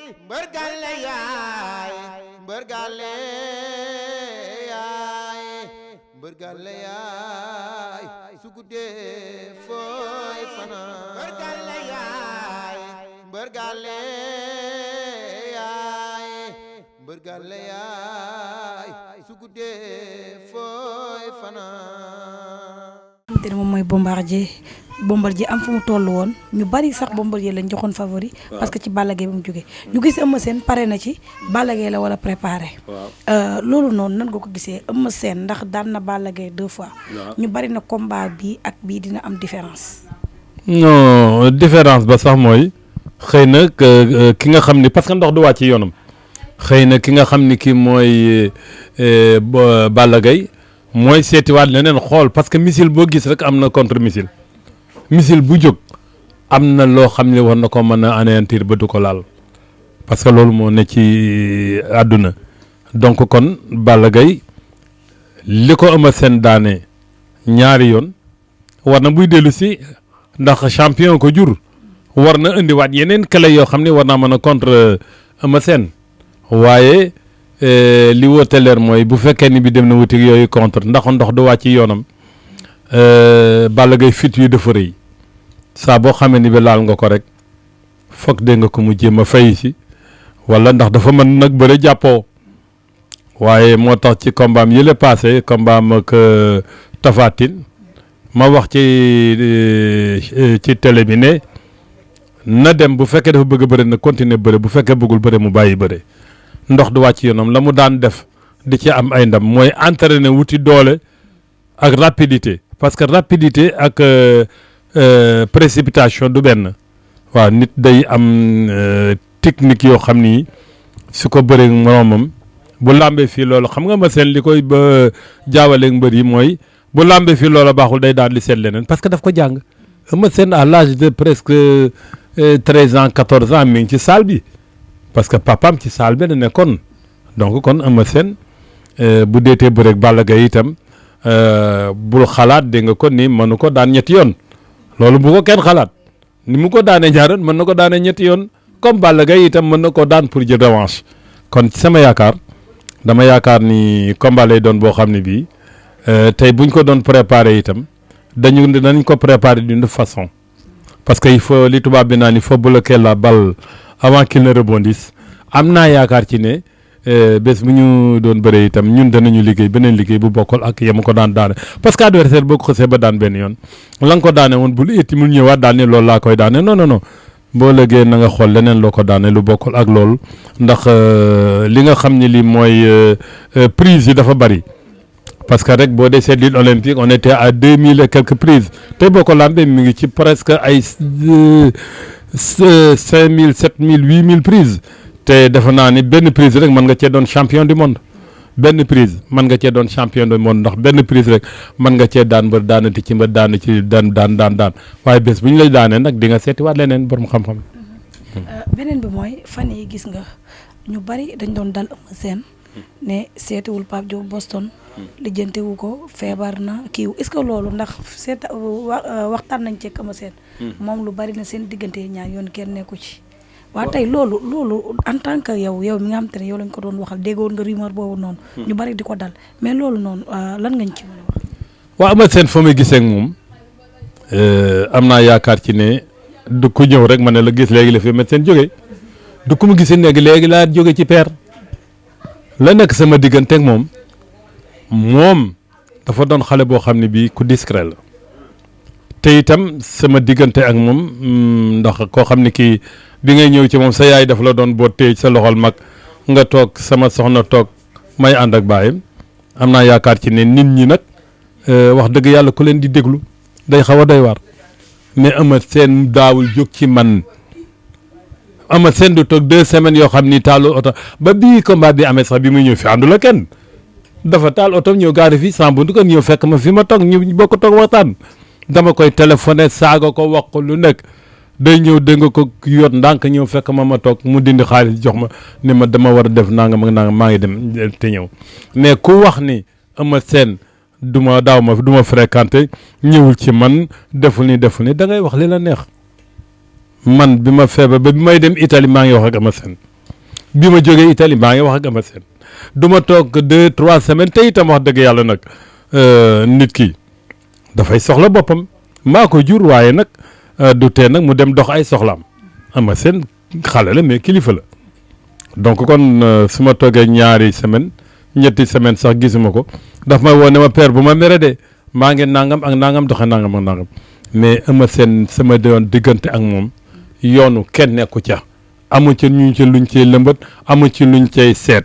mbër gàlle yaay mbër gàlle yaay mbër gàlle yaay su guddee fooy fanaan mbër gàlle yaay mbër gàlle yaay mbër gàlle yaay su guddee fooy fanaan. te moom mooy Bombardier am fu mu toll woon ñu bari sax Bombardier lañ joxoon favori. parce que ci Balla Gaye bi mu jógee. ñu gis Eumeu Sène pare na ci Balla Gaye la wala préparé. loolu noonu nan nga ko gisee Eumeu Sène ndax daan na Balla Gaye 2 fois. ñu bari na combat bi ak bii dina am différence. non différence ba sax mooy xëy na ki nga xam ni parce que ndox du wàcc yoonam xëy na ki nga xam ni ki mooy Balla Gaye mooy seetiwaat leneen xool parce que missile boo gis rek am na contre missile bu jóg am na loo xam ne war na ko mën a anéantir ba du ko laal parce que loolu moo ne ci àdduna donc kon Balla Gaye li ko Eumeu Sène daane ñaari yoon war na buy dellu si ndax champion ko jur war na indiwaat yeneen clé yoo xam ne war naa mën a contre Eumeu Sène waaye li wóote leer mooy bu fekkee ni bi dem na wuti yooyu contre ndax ndox du wàcc yoonam Balla Gaye fit yi dafa rëy saa boo xamee ni bi laal nga ko rek foog dégg nga ko mu jéem a fay si wala ndax dafa mën nag bëre jàppoo waaye moo tax ci combat am yële passé combat am ak Tapha Tine ma wax ci télé bi ne na dem bu fekkee dafa bëgg a bëre na continuer bëre bu fekkee bëggul bëre mu bàyyi bëre ndox du wàcc yoonam la mu daan def di ci am ay ndam mooy entraîner wuti doole ak rapidité parce que rapidité ak précipitation du benn waaw nit day am technique yoo xam ni su ko bëree moroomam bu làmbee fii loolu xam nga ma seen li koy ba jaawaleeg mbër yi mooy bu làmbee fii loola baaxul day daal di seet leneen parce que daf ko jàng ma seen à l'âge de presque 13 ans 14 ans mi ngi ci salle bi parce que papaam ci salle bi la nekkoon donc kon Eumeu Sène bu deetee bëreeg Balla Gaye itam bul xalaat dégg nga ko ni mënu ko daan ñetti yoon loolu bu ko kenn xalaat ni mu ko daanee ñaaroon mën na ko daanee ñetti yoon comme Balla Gaye itam mën na ko daan pour jël revanche kon ci sama yaakaar dama yaakaar ni combat lay doon boo xam ne bii tey buñ ko doon préparer itam danañ ko préparer d'une façon parce que il faut li tubaab bi naan il faut bloquer la balle avant qu'il ne rebondisse am naa yaakaar ci ne bés bu ñu doon bëree itam ñun danañu liggéey beneen liggéey bu bokkal ak yemu ko daan daane parce que adversaire boo ko xësee ba daan benn yoon la nga ko daane woon bul itti mu ñëwaat daane loolu laa koy daane non boo lëggee na nga xool leneen loo ko daane lu bokkal ak loolu ndax li nga xam ne li mooy prise yi dafa bari parce que rek boo dee seet lutte olympique on était à 2000 et quelques prises te boo ko lambee mi ngi ci presque ay 5000 7000 8000 prises te defe naa ni benn prise rek mën nga cee doon champion du monde benn prise mën nga cee doon champion du monde ndax benn prise rek mën nga cee daan mbër daanati ci mbër daan ci daan waaye bés bu ñu lay daanee nag di nga seetiwaat leneen borom xam-xam. beneen bi mooy fan yi gis nga ñu bari dañ doon dal Eumeu Sène ne seetiwul Pape Diop Boston. lijjantewu ko feebar na kiiw est-ce que loolu ndax waxtaan nañ ci Eumeu Sène moom lu bari na seen diggante ñaar yoon kenn nekku ci. waaw tey loolu en tant que yow mi nga xam te ne yow lañ ko doon waxal déggoon nga rumeur boobu noonu. ñu bari di ko dal mais loolu noonu lan ngañ ci mën a wax. waaw Eumeu Sène fa muy gisee ak moom am naa yaakaar ci ne du ku ñëw rek ma ne la gis léegi la fi Eumeu Sène jógee du ku mu gisee léegi laa jóge ci peer la nekk sama diggante ak moom dafa doon xale boo xam ne bii ku discret la te itam sama diggante ak moom ndax koo xam ne kii bi ngay ñëw ci moom sa yaay dafa la doon boo téye sa loxol mag nga toog sama soxna toog may ànd ak baayam am naa yaakaar ci ne nit ñi nag wax dëgg yàlla ku leen di déglu day xaw a doy waar mais Eumeu Sène daawul jóg ci man Eumeu Sène du toog 2 semaines yoo xam ni taalu oto ba bii combat bi amee sax bi muy ñëw fi àndu la kenn dafa taal oto ñëw gaari fii sans buntu ko ñëw fekk ma fi ma toog ñu bokk toog waxtaan dama koy téléphoné saaga ko wax ko lu nekk day ñëw dégg nga ko yot ndànk ñëw fekk ma toog mu dindi xaalis jox ma ni ma dama war a def nangam ak nangam maa ngi dem te ñëw mais ku wax ni Eumeu Sène du ma fréquenté ñëwul ci man deful ni da ngay wax li la neex man bi ma feebar ba bi may dem Italie maa ngi wax ak Eumeu Sène bi ma jógee Italie maa ngi wax ak Eumeu Sène du ma toog 2-3 semaines te itam wax dëgg yàlla nag nit ki dafay soxla boppam maa ko jur waaye nag du tee nag mu dem dox ay soxlaam Eumeu Sène xale la mais kilifa la donc kon su ma toogee ñaari semaine ñetti semaine sax gisuma ko daf may woo ne ma père bu ma mere de maa ngi nangam ak nangam doxe nangam ak nangam mais Eumeu Sène sama doon diggante ak moom yoonu kenn nekku ca amu ci ñu ci luñ cay lëmbat amu ci luñ cay seet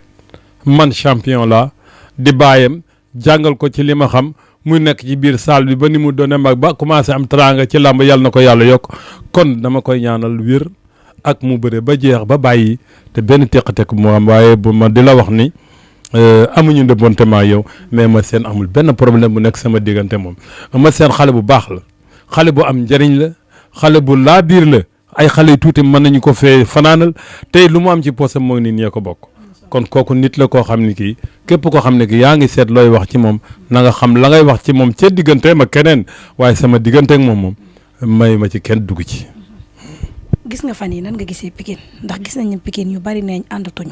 man champion la di bàyyam jàngal ko ci li ma xam muy nekk ci biir salle bi ba ni mu doone mag ba commencé am teraanga ci làmb yàlla na ko yàlla yokk kon dama koy ñaanal wér ak mu bëre ba jeex ba bàyyi te benn teq-teq mu am waaye bu ma di la wax ni amuñu ndëbbonte maa yow mais Eumeu Sène amul benn problème bu nekk sama diggante moom Eumeu Sène xale bu baax la xale bu am njëriñ la xale bu laa biir la ay xale yu tuuti mën nañu ko fee fanaanal tey lu mu am ci poosam moo nit ñee ko bokk kon kooku nit la koo xam ni kii képp koo xam ne ki yaa ngi seet looy wax ci moom na nga xam la ngay wax ci moom ca digganteem ak keneen waaye sama diggante ak moom may ma ci kenn dugg ci. gis nga fan yi nan nga gisee Pikine ndax gis nañu Pikine yu bari neñ àndatuñu.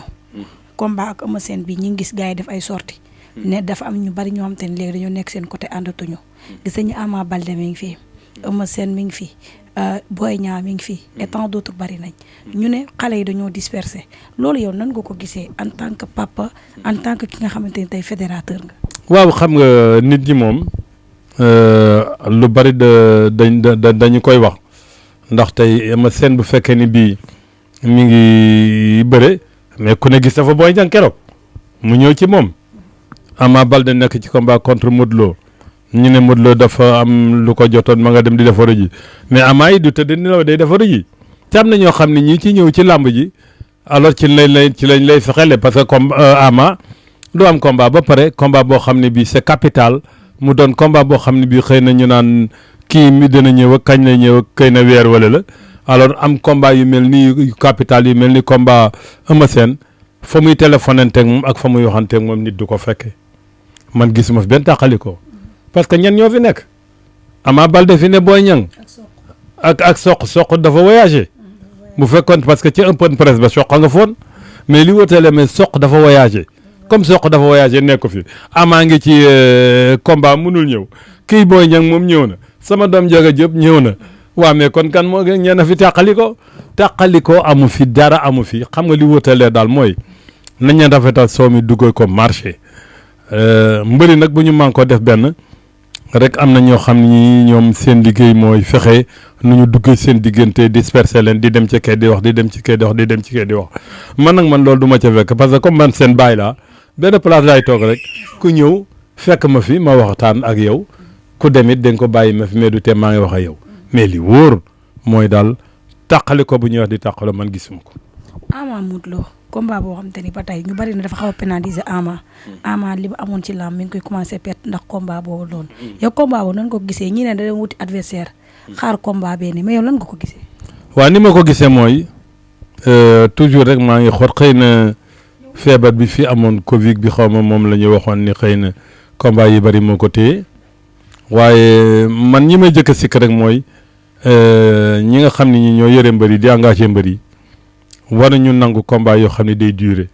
combat ak Eumeu Sène bi ñi ngi gis gars yi def ay sorties ne dafa am ñu bari ñoo xam te ne léegi dañoo nekk seen côté àndatuñu gis nañu Ama Baldé mi ngi fi Eumeu Sène mi ngi fi Boy Niang mi ngi fi et tant d'autres bari nañ ñu ne xale yi dañoo dispersé loolu yow nan nga ko gisee en tant que papa en tant que ki nga xamante ni tey fédérateur nga. waaw xam nga nit ñi moom lu bari dañu koy wax ndax tey Eumeu Sène bu fekkee ni bii mi ngi bëre mais ku ne gis dafa Boy Niang keroog mu ñëw ci moom Ama Baldé nekk ci combat contre Modou Lo ñu ne Modou Lo dafa am lu ko jotoon ma nga dem di defaru ji mais Ama yi du tëdd ni la day defaru ji te am na ñoo xam ne ñii ci ñëw ci làmb ji alors ci lañ lay fexele parce que comme Ama du am combat ba pare combat boo xam ne bii c'est capital mu doon combat boo xam ne bii xëy na ñu naan kii mi dina ñëw ak kañ la ñëw ak këy na weer wala la alors am combat yu mel ni capital yu mel ni combat Eumeu Sène fa muy téléphonanteeg moom ak fa muy waxanteeg moom nit du ko fekke man gisuma fi benn tàqalikoo parce que ñan ñoo fi nekk Ama Baldé fi ne Boy Niang ak soq dafa voyagé bu fekkoon parce que ci open presse ba soq nga foon mais li wóotale mais soq dafa voyagé comme soq dafa voyagé nekk fi Ama ngi ci combat mënul ñëw kii Boy Niang moom ñëw na sama doom Ndiaga Diop ñëw na waaw mais kon kan moo ñeena fi tàqalikoo amu fi dara amu fi xam nga li wóotalee daal mooy nañ leen rafetal soo mi duggee ko marché mbëri nag bu ñu man ko def benn rek am na ñoo xam ni ñoom seen liggéey mooy fexe nu ñu duggee seen diggante disperser leen di dem ci kay di wax di dem ci kay di wax di dem ci kay di wax man nag man loolu du ma ca fekk parce que comme man seen baay laa benn place laay toog rek ku ñëw fekk ma fi ma waxtaan ak yow ku demit da nga ko bàyyi ma fi mais du te maa ngi wax ak yow mais li wóor mooy daal tàqali ko bu ñuy wax di tàqalo man gisuma ko. Ama Modou Lo combat boo xam te ni ba tey ñu bari na dafa xaw a pénaliser Ama li mu amoon ci làmb mi ngi koy commencé perte ndax combat boobu noonu yow combat boobu nan nga ko gisee ñi ne da wuti adversaire xaar combat bee ni mais yow lan nga ko gisee. waaw ni ma ko gisee mooy toujours rek maa ngi xool xëy na feebar bi fi amoon Covid bi xaw ma moom la ñu waxoon ni xëy na combat yi bari moo ko téye waaye man ñi may jëkk a sikk rek mooy ñi nga xam ne ñi ñoo yëre mbër yi di engagé mbër yi war nañu nangu combat yoo xam ne day durer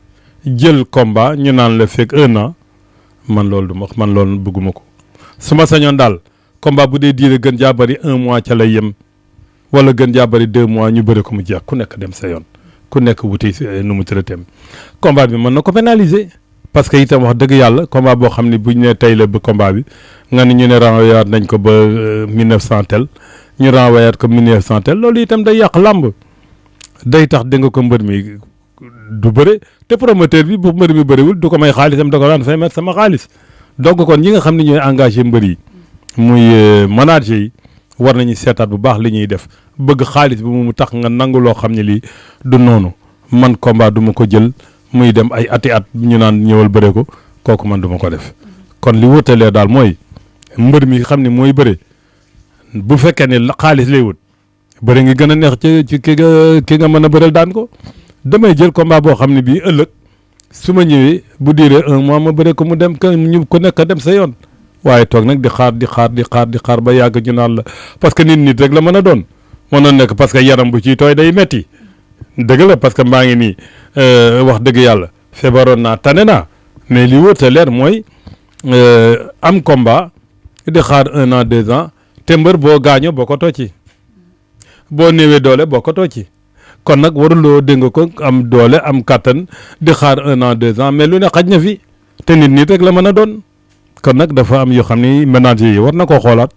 jël combat ñu naan la fekk 1 an man loolu man loolu bëgguma ko su ma sañoon daal combat bu dee durer gën jaa bëri 1 mois ca lay yem wala gën jaa bëri 2 mois ñu bëri ko mu jeex ku nekk dem sa yoon ku nekk wuti nu mu traité combat bi mën na ko pénaliser parce que itam wax dëgg yàlla combat boo xam ne buñ ne tey la ba combat bi nga ne ñu ne renvoyé nañ ko ba 1900 tel ñu renvoyé ko 1900 tel loolu itam day yàq làmb day tax dégg nga ko mbër mi du bëre te promoteur bi bu mbër mi bëriwul du ko may xaalisam da ko daan fay mettre sama xaalis donc kon ñi nga xam ne ñooy engagé mbër yi muy manager yi war nañu seetaat bu baax li ñuy def bëgg xaalis bi mu tax nga nangu loo xam ne lii du noonu man combat du ma ko jël muy dem ay ati at ñu naan ñëwal bëre ko kooku man du ma ko def kon li wutalee daal mooy mbër mi xam ne mooy bëre bu fekkee ne xaalis lay wut bëri ngi gën a neex ci ki nga mën a bëreel daan ko damay jël combat boo xam ne bii ëllëg su ma ñëwee bu diiree 1 mois ma bëre ko mu dem ñu ku nekk dem sa yoon waaye toog nag di xaar ba yàgg ñu naan la parce que nit rek la mën a doon mën na nekk parce que yaram bu ciy tooy day metti dëgg la parce que maa ngi nii wax dëgg yàlla feebaroon naa tane naa mais li wóor te leer mooy am combat di xaar 1 an 2 ans te mbër boo gaañoo bokkatoo ci boo néewee doole bokkatoo ci kon nag waruloo dégg nga ko am doole am kattan di xaar 1 an 2 ans mais lu ne xaj na fi te nit rek la mën a doon kon nag dafa am yoo xam ni ménager yi war na koo xoolaat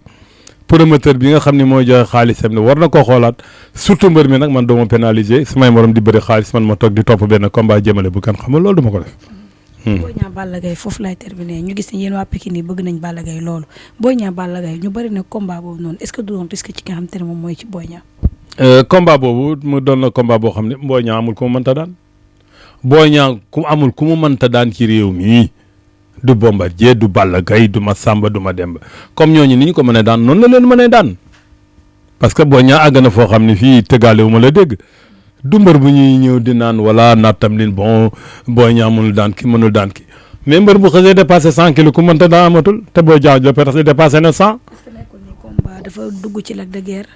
promoteur bi nga xam ne mooy joxe xaalisam ne war na koo xoolaat surtout mbër mi nag man dooma pénaliser samay morom di bëri xaalis man ma toog di topp benn combat jëmale bu kan xamul loolu duma ko def. Boy Niang Balla Gaye foofu lay terminer ñu gis ne yéen waa Pikine yi bëgg nañ Balla Gaye loolu Boy Niang Balla Gaye ñu bëri ne combat boobu noonu est-ce que du doon risque ci nga xam te ne moom mooy ci Boy Niang. combat boobu mu doon na combat boo xam ne Boy Niang amul ku mu mënta daan Boy Niang ku amul ku mu mënta daan ci réew mi du Bombardier du Balla Gaye du ma Samba du ma Demba comme ñooñu ni ñu ko mënee daan noonu la leen mënee daan parce que Boy Niang àgg na foo xam ne fii tëggaale wu ma la dégg du mbër bu ñuy ñëw di naan wala nattam leen bon Boy Niang mënul daan ki mënul daan ki mais mbër bu xasee dépassé 100 kilos ku mënta daan amatul te Boy Niang la peut-être dépassé na 100. est-ce que nekkul ni combat dafa dugg ci Lac de Guiers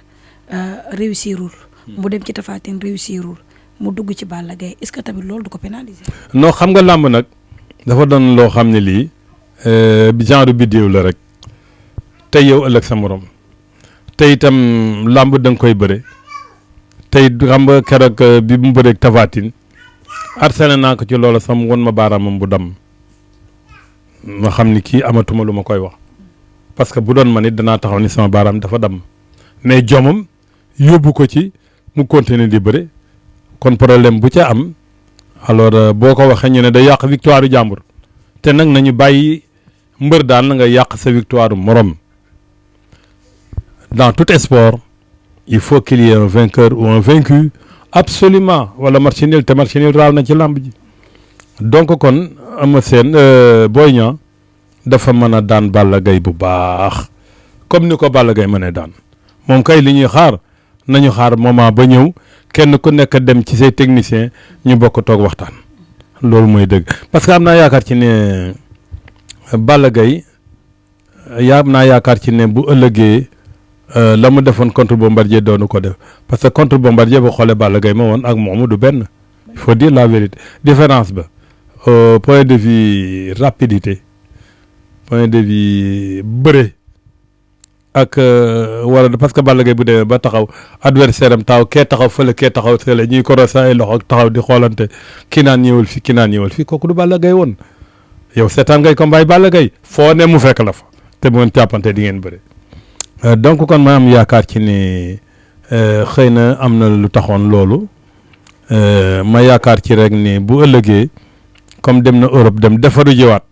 réussirul mu dem ci Tapha Tine réussirul mu dugg ci Balla Gaye est-ce que tamit loolu du ko pénaliser. non xam nga làmb nag dafa doon loo xam ne lii genre bidéew la rek tey yow ëllëg sa morom te itam làmb da nga koy bëre tey xam nga keroog bi mu bëreeg Tapha Tine harcelé naa ko ci loola sam won ma baaraamam bu dam ma xam ni kii amatuma lu ma koy wax parce que bu doon ma nit danaa taxaw ni sama baaraam dafa dam mais jomam yóbbu ko ci mu continuer di bëre kon problème bu ca am alors boo ko waxee ñu ne day yàq victoire jàmbur te nag nañu bàyyi mbër daal na nga yàq sa victoire morom dans tout sport il faut qu'il y ait un vainqueur ou un vaincu absolument wala match nul te match nul raal na ci làmb ji donc kon ama seen Boy Niang dafa mën a daan Balla Gaye bu baax comme ni ko Balla Gaye mënee daan moom kay li ñuy xaar nañu xaar moment ba ñëw kenn ku nekk dem ci say technicien ñu bokk toog waxtaan loolu mooy dëgg parce que am naa yaakaar ci ne Balla Gaye am naa yaakaar ci ne bu ëllëgee la mu defoon contre Bombardier doonu ko def parce que contre Bombardier ba xoolee Balla Gaye ma woon ak moomu du benn il faut dire la vérité différence ba point de vue rapidité point de vue bëre ak wala parce que Balla Gaye bu demee ba taxaw adversaire am taxaw kee taxaw fële kee taxaw fële ñuy korosé ay loxo taxaw di xoolante kii naan ñëwal fi kii naan ñëwal fi kooku du Balla Gaye woon yow seetaan ngay combat Balla Gaye foo ne mu fekk la fa te bu ngeen jàppante di ngeen bëre donc kon ma am yaakaar ci ne xëy na am na lu taxoon loolu ma yaakaar ci rek ni bu ëllëgee comme dem na Europe dem defaru jiwaat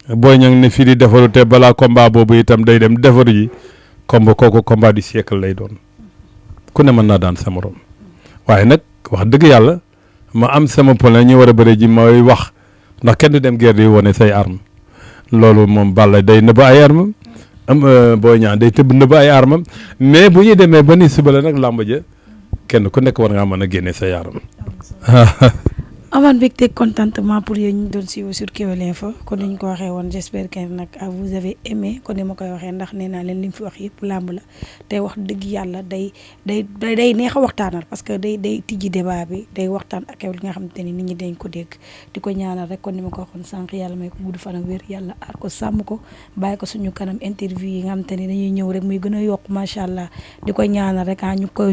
Boy Niang ne fii di defaru te balaa combat boobu itam day dem defaru ji comme kooku combat du siècle lay doon ku ne mën naa daan sa morom waaye nag wax dëgg yàlla ma am sama point ñu war a bëre ji mooy wax ndax kenn du dem guerre di wane say arme loolu moom Balla day nëbb ay arme am Boy Niang day tëbb nëbb ay armam mais bu ñuy demee ba ni suba la nag làmb ja kenn ku nekk war ngaa mën a génne say arme amaan mbégte contentement pour yéen ñu doon suivre sur Kewel Info kon ni ñu ko waxee woon j'espère que nag vous avez aimé kon ni ma koy waxee ndax nee naa leen li mu fi wax yëpp làmb la tey wax dëgg yàlla day neex a waxtaanal parce que day tijji débat bi day waxtaan ak yow li nga xamante ni nit ñi dañ ko dégg di ko ñaanal rek kon ni ma ko waxoon sànq yàlla may ko gudd fan ak wér yàlla aar ko sàmm ko bàyyi ko suñu kanam interview yi nga xamante ni dañuy ñëw rek muy gën a yokk macha allah di ko ñaanal rek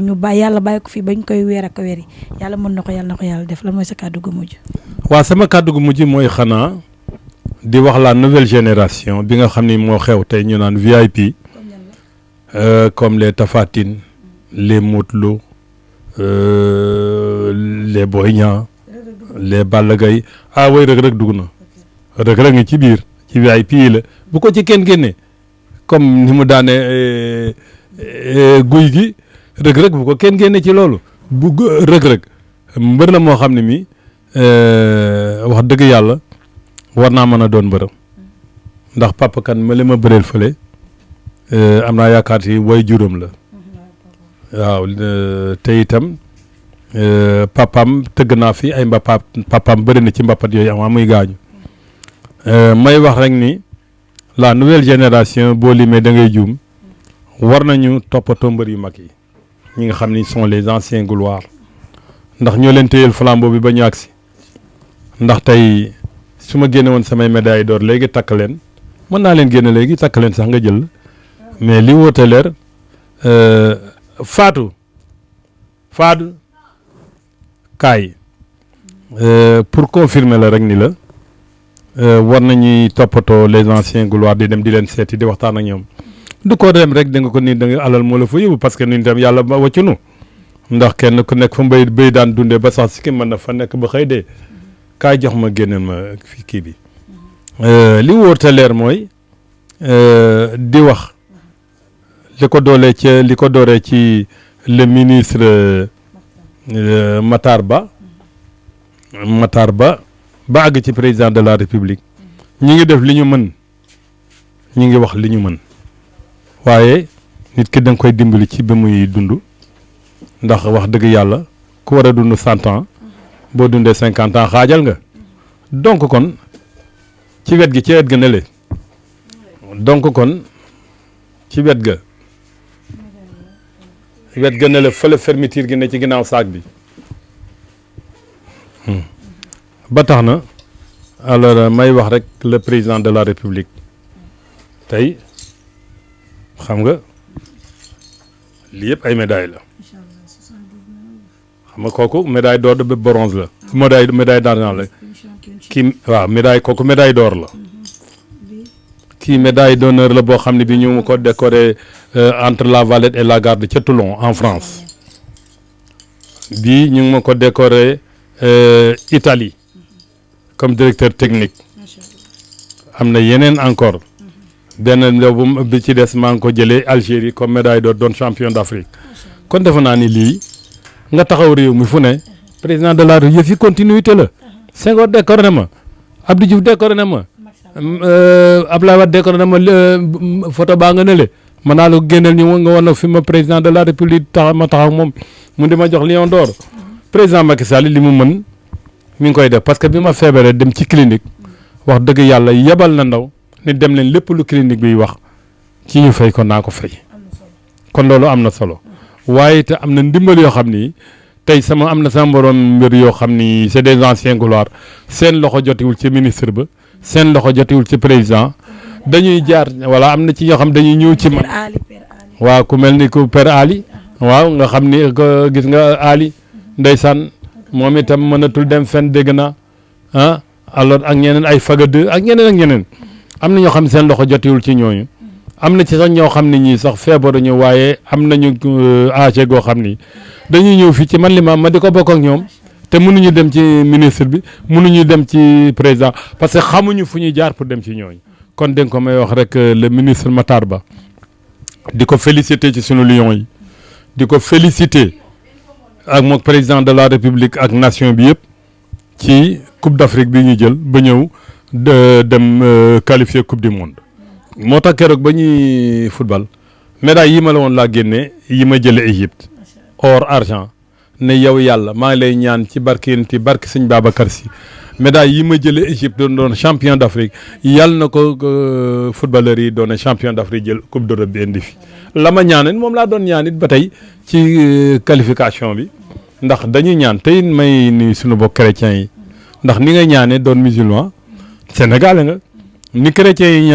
ñu bàyyi yàlla bàyyi ko fii bañ koy weer ak weer yi yàlla mën na ko yàlla def lan mooy sa kàddu waaw sama kàddu gu mujj mooy xanaa di wax la nouvelle génération bi nga xam ni moo xew tey ñu naan VIP comme les Tapha Tine les Modou Lô les Boy Niang les Balla Gaye way Reug Reug dugg na Reug Reug ngi ci biir ci VIP yi la bu ko ci kenn génne comme ni mu daane guy gi Reug Reug bu ko kenn génne ci loolu bu Reug Reug mbër na moo xam ne mi wax dëgg yàlla war naa mën a doon mbërëm ndax papa kan ma li ma bëreel fële am naa yaakaar ci way juróom la waaw te itam papam tëgg naa fi ay papam bëri na ci mbappat yooyu ama muy gaañu may wax rek ni la nouvelle génération boo limee da ngay juum war nañu toppatoo mbër yu mag yi ñi nga xam ni sont les anciens gloires ndax ñoo leen téyel flambeau bi ba ñu agsi ndax tey su ma génne woon samay médaille d'or léegi takk leen mën naa leen génne léegi takk leen sax nga jël mais li wóote leer Fatou kaay pour confirmer la rek ni la war nañuy toppatoo les anciens gloires di dem di leen seeti di waxtaan ak ñoom du ko dem rek da nga ko nii da nga alal moo la fa yóbbu parce que ñun tam yàlla ba wàccunu ndax kenn ku nekk fa mbéy daan dundee ba sax si ki mën na fa nekk ba xëy dee kaay jox ma génneel ma fi kii bi li wóor te leer mooy di wax li ko dooree ci le ministre Matar Ba ba àgg ci président de la république ñi ngi def li ñu mën ñi ngi wax li ñu mën waaye nit ki da nga koy dimbali ci ba muy dund ndax wax dëgg yàlla ku war a dund 100 ans boo dundee 50 ans xaajal nga donc kon ci wet ga ne le donc kon ci wet ga ne le fële fermeture gi ne ci ginnaaw saak bi ba tax na alors may wax rek le président de la république tey xam nga lii yëpp ay médaille la xam nga kooku médaille d'or de bronze la médaille d'argent la kii waaw médaille kooku médaille d'or la kii médaille d'honneur la boo xam ne bi ñu ngi ko décoré entre la Valette et la Garde ca Toulon en France bii ñu ngi ma ko décoré Italie comme directeur technique am na yeneen encore benn bi ci des maa ngi ko jëlee Algérie comme médaille d'or doon champion d'Afrique kon defe naa ni lii nga taxaw réew mi fu ne président de la République yëf yi continuité la Senghor décoré na ma Abdou Diouf décoré na ma Abdoulaye Wade décoré na ma photo baa nga nële mën naa la génneel ñu nga wan na fi ma président de la République taxaw moom mu di ma jox Lion d'or président Macky Sall li mu mën mi ngi koy def parce que bi ma feebaree dem ci clinique wax dëgg yàlla yebal na ndaw ni dem leen lépp lu clinique biy wax ci ñu fay ko naa ko fay kon loolu am na solo waaye te am na ndimbal yoo xam ni tey am na sama borom mbir yoo xam ni c'est des anciens gloires seen loxo jotiwul ci ministre ba seen loxo jotiwul ci président dañuy jaar voilà am na ci ñoo xam dañuy ñëw ci man waaw ku mel ni ku Père Ali waaw nga xam ni gis nga Ali ndeysaan moom itam mënatul dem fenn dégg na alors ak ñeneen ay fagade ak ñeneen am na ñoo xam ne seen loxo jotiwul ci ñooñu am na ci sax ñoo xam ne ñii sax feebaruñu waaye am nañu âge goo xam ni dañuy ñëw fii ci man li ma di ko bokk ak ñoom te mënuñu dem ci ministre bi mënuñu dem ci président parce que xamuñu fu ñuy jaar pour dem ci ñooñu kon dégg ko may wax rek le ministre Matar Ba di ko féliciter ci sunu Lions yi di ko féliciter ak moom président de la république ak nation bi yëpp ci coupe d'Afrique bi ñu jël ba ñëw dem qualifier coupe du monde moo tax keroog ba ñuy football médaille yi ma la woon laa génnee yi ma jële Égypte or argent ne yow yàlla maa ngi lay ñaan ci barke sëñ Babacar Sy médaille yi ma jële Égypte doon champion d'Afrique yàlla na ko footballeurs yi doon champion d'Afrique jël coupe d'Europe bi indi fi la ma ñaanit moom laa doon ñaanit ba tey ci qualification bi ndax dañuy ñaan tey may ni suñu bokk chrétiens yi ndax ni nga ñaane doon musulman sénégalais nga ni chrétiens yi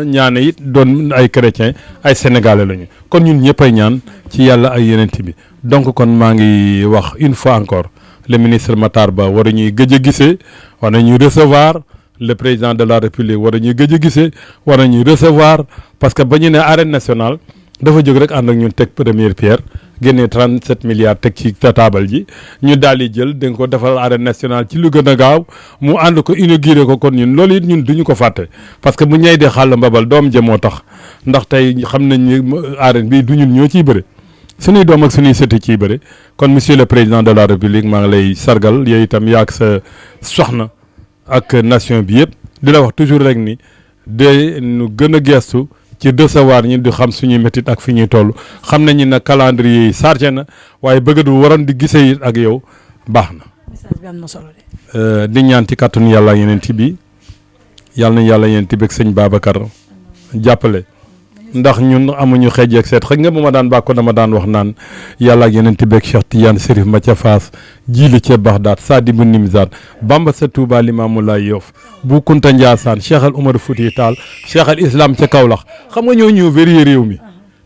ñaane it doon ay chrétiens ay sénégalais lañu kon ñun ñëpp ay ñaan ci yàlla ay yenent bi donc kon maa ngi wax une fois encore le ministre Matar Ba war a ñuy gëj a gisee war na ñuy recevoir le président de la république war a ñuy gëj a gisee war na ñuy recevoir parce que ba ñu ne arène nationale dafa jóg rek ànd ak ñun teg première pierre génnee 37 milliards teg ci taabal ji ñu daal di jël dañ ko defal arène nationale ci lu gën a gaaw mu ànd ko inauguré ko kon ñun loolu it ñun duñu ko fàtte parce que bu ñay dee xàll mbabal doom ja moo tax ndax tey xam nañ ni arène bi du ñun ñoo ciy bëre suñuy doom ak suñuy sëti ciy bëre kon monsieur le président de la république maa ngi lay sargal yooyu itam yaag sa soxna ak nation bi yëpp di la wax toujours rek ni de nu gën a gestu ci recevoir ñi di xam suñuy métit ak fi ñuy toll xam nañu ne calendrier yi chargé na waaye bëgg du waroon di gisee it ak yow baax na. message bi am na solo de. di ñaan ci kàttanu yàlla ak yeneen bi yàlla na yàlla yeneen bi ak sëñ Babacar jàppale ndax ñun amuñu xeej ak seet xëy nga bu ma daan bàkko dama daan wax naan yàlla ak yeneen ti beeg Cheikh Tidiane Serif ma ca Faas jiili ca Baxdaad Saadi bu Nimzaat Bamba sa Touba Limaamu Laay Yoff bu Kunta Njaasaan Cheikh al Umar Fuuti Taal Cheikh al Islam ca Kaolack xam nga ñoo ñëw vérifier réew mi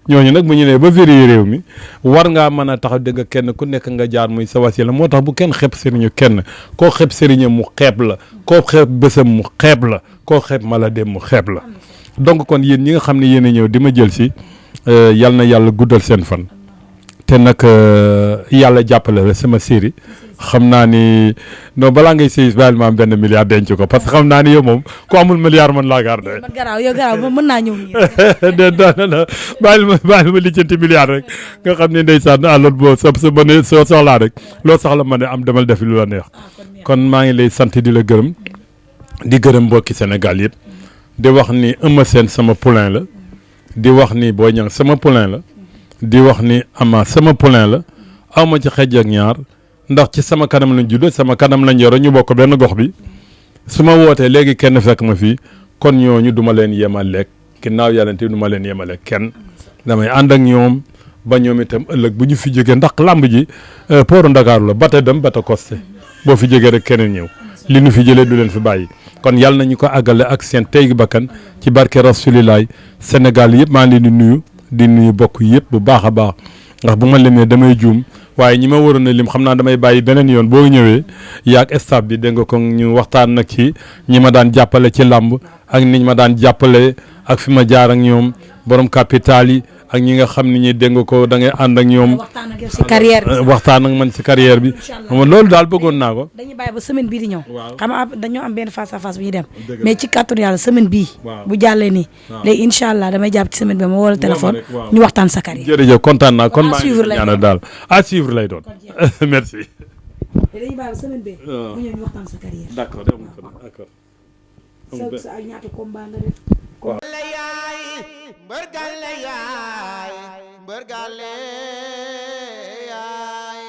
ñooñu nag bu ñu nee ba vérifier réew mi war ngaa mën a taxaw dëgg kenn ku nekk nga jaar muy sa wasila moo tax bu kenn xeeb sëriñu kenn koo xeeb sëriñam mu xeeb la koo xeeb bésam mu xeeb la koo xeeb mala dem mu xeeb la donc kon yéen ñi nga xam ne yéen a ñëw di ma jël si yal na yàlla guddal seen fan te nag yàlla jàppale la sama série xam naa ni non balaa ngay sëy bàyyil ma am benn milliard denc ko parce que xam naa ni yow moom ku amul milliard man laa garde. man garaaw yow garaaw mën naa ñëw nii. non bàyyil ma lijjanti milliard rek nga xam ne ndeysaan alors boo sa ba ne soo soxlaa rek loo soxla ma ne am demal def lu la neex kon maa ngi lay sant di la gërëm di gërëm mbokki Sénégal yëpp di wax ni Eumeu Sène sama poulain la di wax ni Boy Niang sama poulain la di wax ni Ama sama poulain la aw ma ci xej ak ñaar. ndax ci sama kanam lañ juddoo sama kanam lañ yoro ñu bokk benn gox bi su ma wootee léegi kenn fekk ma fii kon ñooñu du ma leen yemaleeg ginnaaw yàlla te du ma leen yemaleeg kenn damay ànd ak ñoom ba ñoom itam ëllëg bu ñu fi jógee ndax làmb ji pooru Ndakaaru la bata dem bata costé boo fi jógee rek keneen ñëw li nu fi jëlee du leen fi bàyyi kon yàlla nañu ko àggale ak seen tey gi bakkan ci barke rasulilaay Sénégal yëpp maa ngi leen di nuyu bokk yëpp bu baax a baax ndax bu ma limee damay juum waaye ñi ma waroon a lim xam naa damay bàyyi beneen yoon boo ñëwee yaag staff bi dégg nga ko ñu waxtaan nag ci ñi ma daan jàppale ci làmb ak niñ ma daan jàppale ak fi ma jaar ak ñoom borom capital yi ak ñi nga xam ne ñi dégg nga ko da ngay ànd ak ñoom. waxtaan ak yow si carrière bi waxtaan ak man si carrière bi. loolu daal bëggoon naa ko. dañuy bàyyi ba semaine bii di ñëw. waaw xam nga dañoo am benn face à face bu ñuy dem. mais ci kàttanu yàlla semaine bii. waaw bu jàllee nii. léegi incha allah damay jàpp ci semaine bi ma woo la téléphone. ñu waxtaan sa carrière. jërëjëf kontaan naa kon à maa suivre ngi lay ñaanal daal à suivre lay doon merci. dañuy bàyyi ba semaine bee. waaw mu ñëw ñu waxtaan sa carrière. d'accord d'accord. sa ak ñaata combat nga def. Gale yaay mbër gale yaay mbër gale yaay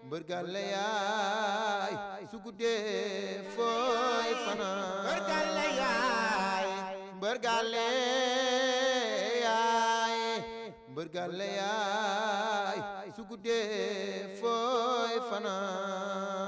mbër gale yaay su guddee fooy fanaan mbër gale yaay mbër gale yaay mbër gale yaay su guddee fooy fanaan